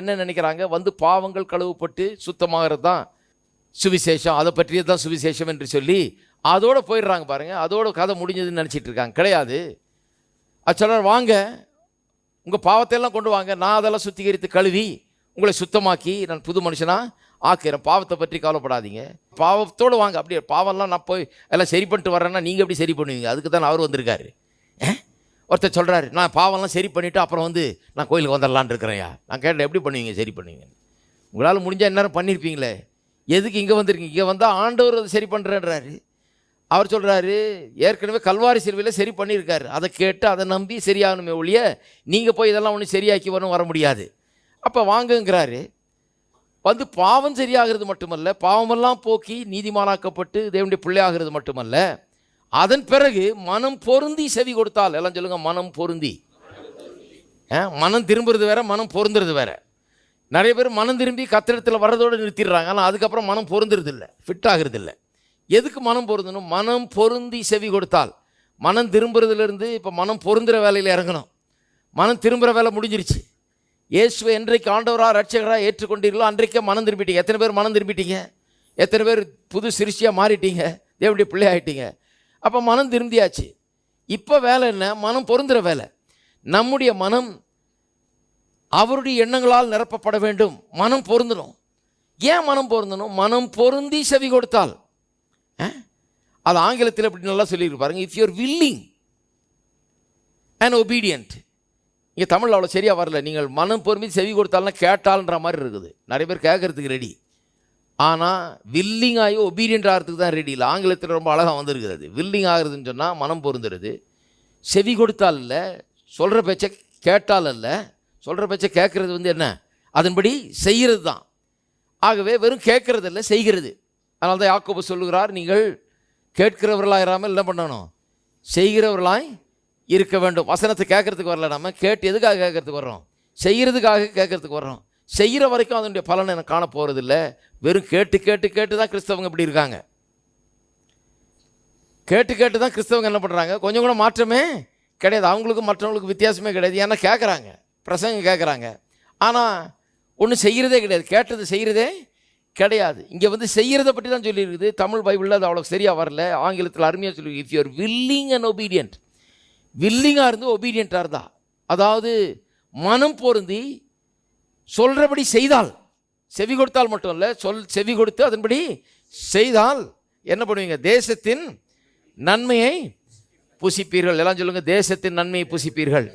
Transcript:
என்ன நினைக்கிறாங்க, வந்து பாவங்கள் கழுவப்பட்டு சுத்தமாகிறது தான் சுவிசேஷம், அதை பற்றியது தான் சுவிசேஷம் என்று சொல்லி அதோட போயிடுறாங்க பாருங்க. அதோட கதை முடிஞ்சதுன்னு நினச்சிட்டு இருக்காங்க. கிடையாது. அது சொல்கிறார், வாங்க உங்கள் பாவத்தையெல்லாம் கொண்டு வாங்க, நான் அதெல்லாம் சுத்திகரித்து கழுவி உங்களை சுத்தமாக்கி நான் புது மனுஷனாக ஆக்கிறேன். பாவத்தை பற்றி கவலைப்படாதீங்க, பாவத்தோடு வாங்க. அப்படியே பாவம்லாம் நான் போய் எல்லாம் சரி பண்ணிட்டு வரேன்னா நீங்கள் எப்படி சரி பண்ணுவீங்க? அதுக்கு தான் அவர் வந்திருக்காரு. ஒருத்தர் சொல்கிறாரு, நான் பாவம்லாம் சரி பண்ணிவிட்டு அப்புறம் வந்து நான் கோயிலுக்கு வந்துடலான்னு இருக்கிறேன்யா. நான் கேட்டேன், எப்படி பண்ணுவீங்க? சரி பண்ணுவீங்க, உங்களால் முடிஞ்சால் எந்நேரம் பண்ணியிருப்பீங்களே, எதுக்கு இங்கே வந்துருக்கீங்க? இங்கே வந்தால் ஆண்டவர் அதை சரி பண்ணுறேன்றாரு. அவர் சொல்கிறாரு, ஏற்கனவே கல்வாரி சிலுவையில் சரி பண்ணியிருக்காரு, அதை கேட்டு அதை நம்பி சரியாகணுமே ஒழிய நீங்கள் போய் இதெல்லாம் ஒன்றும் சரியாக்கி வர முடியாது. அப்போ வாங்குங்கிறாரு. வந்து பாவம் சரியாகிறது மட்டுமல்ல, பாவமெல்லாம் போக்கி நீதிமானாக்கப்பட்டு தேவனுடைய பிள்ளையாகிறது மட்டுமல்ல, அதன் பிறகு மனம் பொருந்தி செவி கொடுத்தால், எல்லாம் சொல்லுங்க, மனம் பொருந்தி. மனம் திரும்புறது வேற, மனம் பொருந்துறது வேற. நிறைய பேர் மனம் திரும்பி கத்திரத்தில் வர்றதோடு நிறுத்திடுறாங்க, ஆனால் அதுக்கப்புறம் மனம் பொருந்துறது இல்லை, ஃபிட் ஆகிறது இல்லை. எதுக்கு மனம் பொருந்தணும்? மனம் பொருந்தி செவி கொடுத்தால். மனம் திரும்புறதுலேருந்து இப்போ மனம் பொருந்துகிற வேலையில் இறங்கணும். மனம் திரும்புகிற வேலை முடிஞ்சிருச்சு. இயேசுவை என்றைக்கு ஆண்டவராக ரட்சகராக ஏற்றுக்கொண்டீர்களோ அன்றைக்கே மனம் திரும்பிட்டீங்க. எத்தனை பேர் மனம் திரும்பிட்டீங்க? எத்தனை பேர் புது சிருஷ்டியாக மாறிட்டீங்க, தேவனுடைய பிள்ளை ஆகிட்டீங்க? அப்போ மனம் திரும்பியாச்சு. இப்போ வேலை என்ன? மனம் பொருந்துகிற வேலை. நம்முடைய மனம் அவருடைய எண்ணங்களால் நிரப்பப்பட வேண்டும். மனம் பொருந்தணும். ஏன் மனம் பொருந்தணும்? மனம் பொருந்தி செவி கொடுத்தால். அது ஆங்கிலத்தில் எப்படி நல்லா சொல்லியிருக்கு பாருங்க, if you're willing and obedient. இங்கே தமிழில் அவ்வளோ சரியாக வரல. நீங்கள் மனம் பொருந்தி செவி கொடுத்தால்னா கேட்டால்ன்ற மாதிரி இருக்குது. நிறைய பேர் கேட்கறதுக்கு ரெடி, ஆனால் வில்லிங் ஆகி ஒபீடியன்ட் ஆகிறதுக்கு தான் ரெடி இல்லை. ஆங்கிலத்தில் ரொம்ப அழகாக வந்திருக்கிறது. வில்லிங் ஆகுறதுன்னு சொன்னால் மனம் பொருந்துறது. செவி கொடுத்தால் இல்லை, சொல்கிற பேச்சை கேட்டால் அல்ல. சொல்கிற பேச்சை கேட்குறது வந்து என்ன? அதன்படி செய்கிறது தான். ஆகவே வெறும் கேட்கறது இல்லை, செய்கிறது. அதனால தான் யாக்கோபு சொல்லுகிறார், நீங்கள் கேட்கிறவர்களாக இராமல் என்ன பண்ணணும்? செய்கிறவர்களாய் இருக்க வேண்டும். வசனத்தை கேட்கறதுக்கு வரல, நம்ம கேட்டு எதுக்காக கேட்கறதுக்கு வர்றோம்? செய்கிறதுக்காக கேட்கறதுக்கு வர்றோம். செய்கிற வரைக்கும் அதனுடைய பலனை எனக்கு காண போகிறதில்ல. வெறும் கேட்டு கேட்டு கேட்டு தான் கிறிஸ்தவங்க இப்படி இருக்காங்க. கேட்டு கேட்டு தான் கிறிஸ்தவங்க என்ன பண்ணுறாங்க? கொஞ்சம் கூட மாற்றமே கிடையாது. அவங்களுக்கும் மற்றவங்களுக்கு வித்தியாசமே கிடையாது. ஏன்னா கேட்குறாங்க, பிரசங்க கேட்குறாங்க, ஆனால் ஒன்றும் செய்கிறதே கிடையாது. கேட்டது செய்கிறதே கிடையாது. இங்கே வந்து செய்கிறத பற்றி தான் சொல்லியிருக்குது. தமிழ் பைபிளில் அது அவ்வளோ சரியாக வரல. ஆங்கிலத்தில் அருமையாக சொல்லி, if you're willing and obedient. வில்லிங்காக இருந்து ஒபீடியண்ட்டாக இருந்தால், அதாவது மனம் பொருந்தி சொல்கிறபடி செய்தால், செவி கொடுத்தால் மட்டும் இல்லை, செவி கொடுத்து அதன்படி செய்தால் என்ன பண்ணுவீங்க? தேசத்தின் நன்மையை புசிப்பீர்கள். எல்லாம் சொல்லுங்கள், தேசத்தின் நன்மையை புசிப்பீர்கள்.